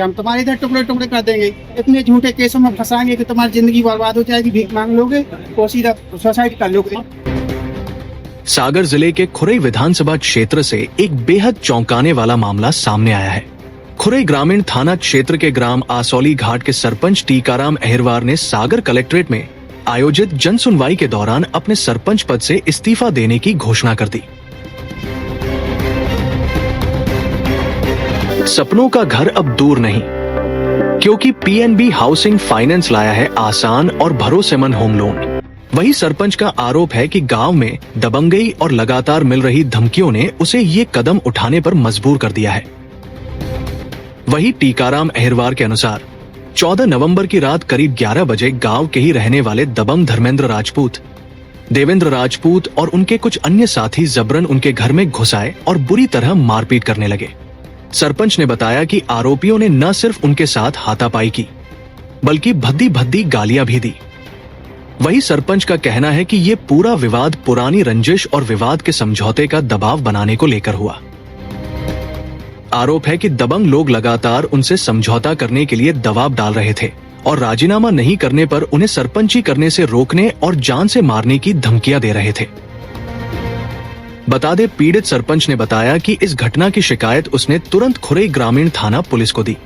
हम तुम्हारे इधर टुकड़े टुकड़े कर देंगे, इतने झूठे केसों में फंसाएंगे कि तुम्हारी जिंदगी बर्बाद हो जाएगी, भीख मांग लोगे तो सीधा सुसाइड कर लोगे। सागर जिले के खुरई विधानसभा क्षेत्र से एक बेहद चौंकाने वाला मामला सामने आया है। खुरई ग्रामीण थाना क्षेत्र के ग्राम आसौली घाट के सरपंच टीकाराम अहिरवार ने सागर कलेक्ट्रेट में आयोजित जन सुनवाई के दौरान अपने सरपंच पद से इस्तीफा देने की घोषणा कर दी। सपनों का घर अब दूर नहीं, क्योंकि पीएनबी हाउसिंग फाइनेंस लाया है आसान और भरोसेमंद होम लोन। वही सरपंच का आरोप है कि गांव में दबंगई और लगातार मिल रही धमकियों ने उसे ये कदम उठाने पर मजबूर कर दिया है। वही टीकाराम अहिरवार के अनुसार 14 नवंबर की रात करीब 11 बजे गांव के ही रहने वाले दबंग धर्मेंद्र राजपूत, देवेंद्र राजपूत और उनके कुछ अन्य साथी जबरन उनके घर में घुस आए और बुरी तरह मारपीट करने लगे। सरपंच ने बताया कि आरोपियों ने न सिर्फ उनके साथ हाथापाई की, बल्कि भद्दी भद्दी गालियां भी दी। वही सरपंच का कहना है कि ये पूरा विवाद पुरानी रंजिश और विवाद के समझौते का दबाव बनाने को लेकर हुआ। आरोप है कि दबंग लोग लगातार उनसे समझौता करने के लिए दबाव डाल रहे थे और राजीनामा नहीं करने पर उन्हें सरपंची करने से रोकने और जान से मारने की धमकियां दे रहे थे। बता दे, पीड़ित सरपंच ने बताया कि इस घटना की शिकायत उसने तुरंत खुरई ग्रामीण थाना पुलिस को दी,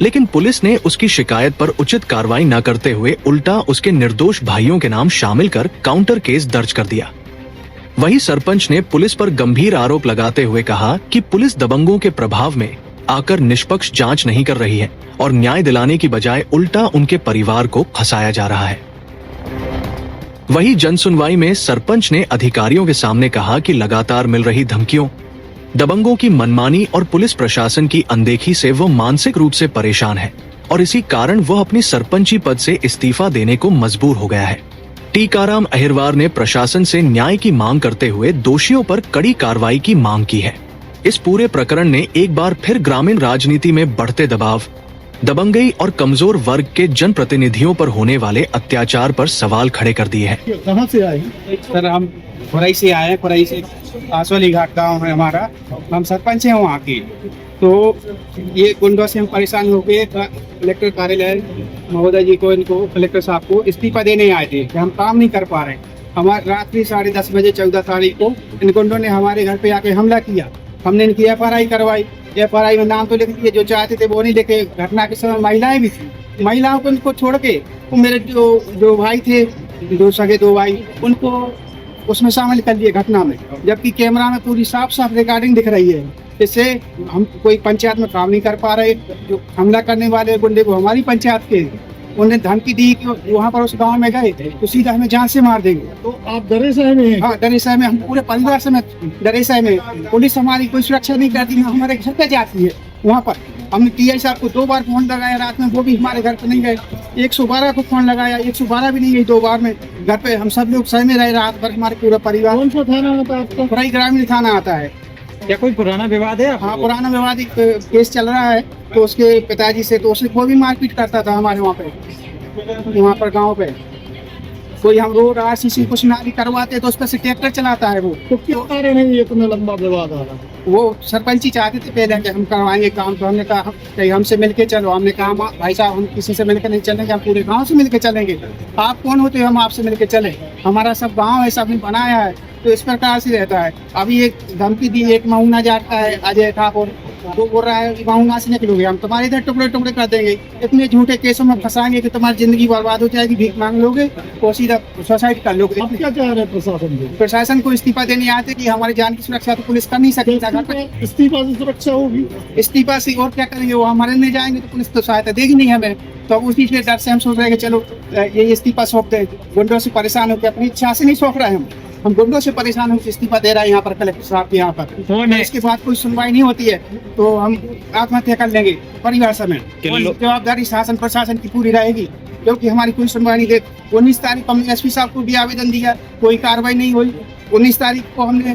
लेकिन पुलिस ने उसकी शिकायत पर उचित कार्रवाई न करते हुए उल्टा उसके निर्दोष भाइयों के नाम शामिल कर काउंटर केस दर्ज कर दिया। वही सरपंच ने पुलिस पर गंभीर आरोप लगाते हुए कहा कि पुलिस दबंगों के प्रभाव में आकर निष्पक्ष जांच नहीं कर रही है और न्याय दिलाने की बजाय उल्टा उनके परिवार को फंसाया जा रहा है। वही जनसुनवाई में सरपंच ने अधिकारियों के सामने कहा कि लगातार मिल रही धमकियों, दबंगों की मनमानी और पुलिस प्रशासन की अनदेखी से वो मानसिक रूप से परेशान है और इसी कारण वह अपनी सरपंची पद से इस्तीफा देने को मजबूर हो गया है। टीकाराम अहिरवार ने प्रशासन से न्याय की मांग करते हुए दोषियों पर कड़ी कार्रवाई की मांग की है। इस पूरे प्रकरण ने एक बार फिर ग्रामीण राजनीति में बढ़ते दबाव, दबंगई और कमजोर वर्ग के जनप्रतिनिधियों पर होने वाले अत्याचार पर सवाल खड़े कर दिए हैं। कहाँ से आए सर? हम खुरई से आए हैं। खुरई से आसौली घाट गाँव है हमारा, हम सरपंच हैं वहाँ के। तो ये गुंडों से हम परेशान होकर कलेक्टर कार्यालय महोदय जी को, इनको कलेक्टर साहब को इस्तीफा देने आए थे कि हम काम नहीं कर पा रहे। हमारे रात्रि 10:30 बजे 14 तारीख को इन गुंडों ने हमारे घर पे आके हमला किया। हमने इनकी FRI करवाई। FRI में नाम तो लिख दिए, जो चाहते थे वो नहीं लिखे। घटना के समय महिलाएं भी थी, महिलाओं को उनको छोड़ के वो मेरे जो भाई थे, दो सगे दो भाई, उनको उसमें शामिल कर लिए घटना में, जबकि कैमरा में पूरी साफ साफ रिकॉर्डिंग दिख रही है। इससे हम कोई पंचायत में काम नहीं कर पा रहे। जो हमला करने वाले गुंडे को हमारी पंचायत के उन्हें धमकी दी कि वहाँ पर उस गांव में गए तो सीधा हमें जान से मार देंगे। तो आप डरे सहमे में? हाँ, डरे सहमे में, हम पूरे परिवार समेत डरे सहमे में। पुलिस हमारी कोई सुरक्षा नहीं करती, हमारे घर पे जाती है। वहाँ पर हमने TI साहब को 2 बार फोन लगाया रात में, वो भी हमारे घर पे नहीं गए। 112 को फोन लगाया, 112 भी नहीं गई 2 बार में। घर पे हम सब लोग सहमे रहे रात भर, हमारे पूरा परिवार। कौन सा थाना आता है आपका? खुरई ग्रामीण थाना आता है। क्या कोई पुराना विवाद है? हाँ, पुराना विवाद केस चल रहा है। तो उसके पिताजी से तो उसने वो भी मारपीट करता था हमारे वहाँ पर गांव पे। कोई हम रोड RCC कुछ ना भी करवाते तो उस पर से ट्रैक्टर चलाता है वो। तो क्या कारण है ये इतना लंबा विवाद आ रहा? वो सरपंची चाहते थे पहले कि हम करवाएंगे काम, तो हमने कहा कहीं हमसे मिलके चलो। हमने कहा भाई साहब, हम किसी से मिलकर नहीं चलेंगे, हम पूरे गाँव से मिलकर चलेंगे। आप कौन होते हो हम आपसे मिलकर चले? हमारा सब गाँव है, सब बनाया है। तो इस प्रकार से रहता है। अभी एक धमकी दी, एक महुना जाता है अजय ठाकुर, वो बोल रहा है महुना से निकलोगे, हम तुम्हारे इधर टुकड़े टुकड़े कर देंगे, इतने झूठे केसों में फंसाएंगे कि तुम्हारी जिंदगी बर्बाद हो जाएगी, भीख मांग लोगे तो सीधा सुसाइड कर लोगे। आप क्या चाह रहे हैं प्रशासन को? प्रशासन को इस्तीफा देने आते कि हमारी जान की सुरक्षा तो पुलिस कर नहीं सकती। इस्तीफा से सुरक्षा होगी? इस्तीफा से और क्या करेंगे? वो हमारे में जाएंगे तो पुलिस तो सहायता देगी नहीं हमें। तो अब उसी के डर से हम सोच रहे हैं कि चलो ये इस्तीफा सौंप दे। गुंडों से परेशान होकर अपनी इच्छा से नहीं सौंप रहे हम गुंडों से परेशान होकर इस्तीफा दे रहे हैं यहाँ पर कलेक्टर साहब के यहाँ पर। इसके बाद कोई सुनवाई नहीं होती है तो हम आत्महत्या कर लेंगे परिवार समेत। जवाबदारी शासन प्रशासन की पूरी रहेगी, क्योंकि हमारी कोई सुनवाई नहीं दे। 19 तारीख को हमने SP साहब को भी आवेदन दिया, कोई कार्रवाई नहीं हुई। 19 तारीख को हमने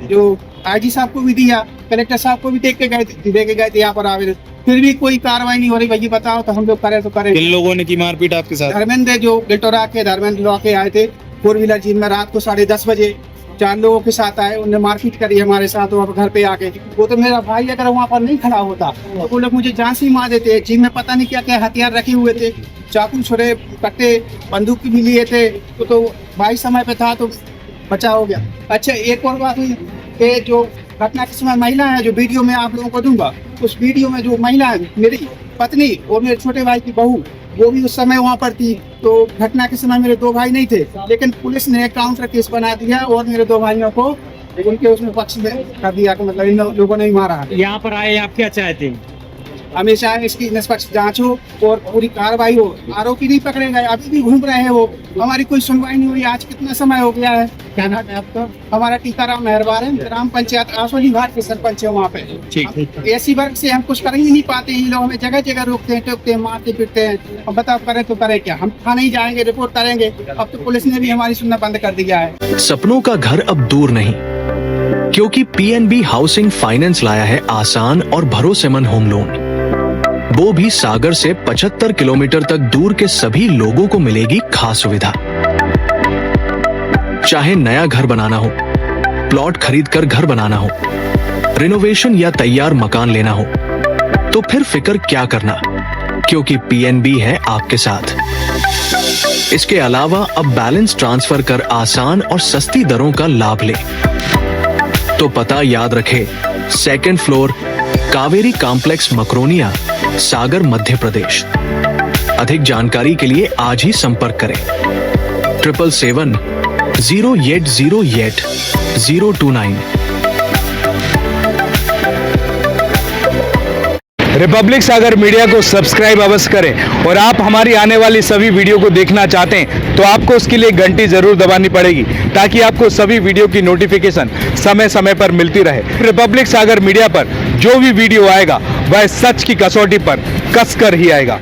जो IG साहब को भी दिया, कलेक्टर साहब को भी दे के गए थे यहाँ पर आवेदन, फिर भी कोई कार्रवाई नहीं हो रही। भैया बताओ तो हम लोग करें तो करें। किन लोगों ने की मारपीट आपके साथ? धर्मेंद्र, जो गिलटोरा के धर्मेंद्र लॉ के आए थे 4 व्हीलर जीप में रात को 10:30 बजे, 4 लोगों के साथ आए, उन्होंने मारपीट करी हमारे साथ वहाँ घर पे आके। वो तो मेरा भाई अगर वहाँ पर नहीं खड़ा होता तो वो लोग मुझे जान से ही मार देते। जिम में पता नहीं क्या क्या हथियार रखे हुए थे, चाकू छोड़े, कट्टे, बंदूक भी लिए थे। तो भाई समय पे था तो बचा हो गया। अच्छा, एक और बात हुई कि जो घटना के समय महिला है, जो वीडियो में आप लोगों को दूंगा, उस वीडियो में जो महिला है, मेरी पत्नी और मेरे छोटे भाई की बहू, वो भी उस समय वहाँ पर थी। तो घटना के समय मेरे 2 भाई नहीं थे, लेकिन पुलिस ने काउंटर केस बना दिया और मेरे 2 भाइयों को उनके उसमें पक्ष में कर दिया कि मतलब इन लोगों ने ही मारा। यहाँ पर आए आप क्या चाहते हैं? हमेशा इसकी निष्पक्ष जांच हो और पूरी कार्रवाई हो। आरोपी नहीं पकड़े गए, अभी भी घूम रहे हैं वो, हमारी कोई सुनवाई नहीं हुई। आज कितना समय हो गया है? क्या नाम है आपका? हमारा टीकाराम मेहरबान है, ग्राम पंचायत आसोली घाट के सरपंच है वहाँ पे। ठीक। ऐसी वर्ग से हम कुछ कर ही नहीं पाते। ये लोग हमें जगह जगह रोकते हैं, टोकते हैं, मारते पीटते हैं। अब बताओ करें तो करें क्या? हम थाने ही जाएंगे, रिपोर्ट करेंगे। अब तो पुलिस ने भी हमारी सुनना बंद कर दिया है। सपनों का घर अब दूर नहीं, क्योंकि पीएनबी हाउसिंग फाइनेंस लाया है आसान और भरोसेमंद होम लोन। वो भी सागर से 75 किलोमीटर तक दूर के सभी लोगों को मिलेगी खास सुविधा। चाहे नया घर बनाना हो, प्लॉट खरीदकर घर बनाना हो, रिनोवेशन या तैयार मकान लेना हो, तो फिर फिक्र क्या करना, क्योंकि पीएनबी है आपके साथ। इसके अलावा अब बैलेंस ट्रांसफर कर आसान और सस्ती दरों का लाभ ले। तो पता याद रखे, 2nd floor, Kaveri complex, Makronia, Sagar, Madhya Pradesh. अधिक जानकारी के लिए आज ही संपर्क करें 777 0808 029। रिपब्लिक सागर मीडिया को सब्सक्राइब अवश्य करें और आप हमारी आने वाली सभी वीडियो को देखना चाहते हैं तो आपको उसके लिए घंटी जरूर दबानी पड़ेगी, ताकि आपको सभी वीडियो की नोटिफिकेशन समय समय पर मिलती रहे। रिपब्लिक सागर मीडिया पर जो भी वीडियो आएगा वह सच की कसौटी पर कसकर ही आएगा।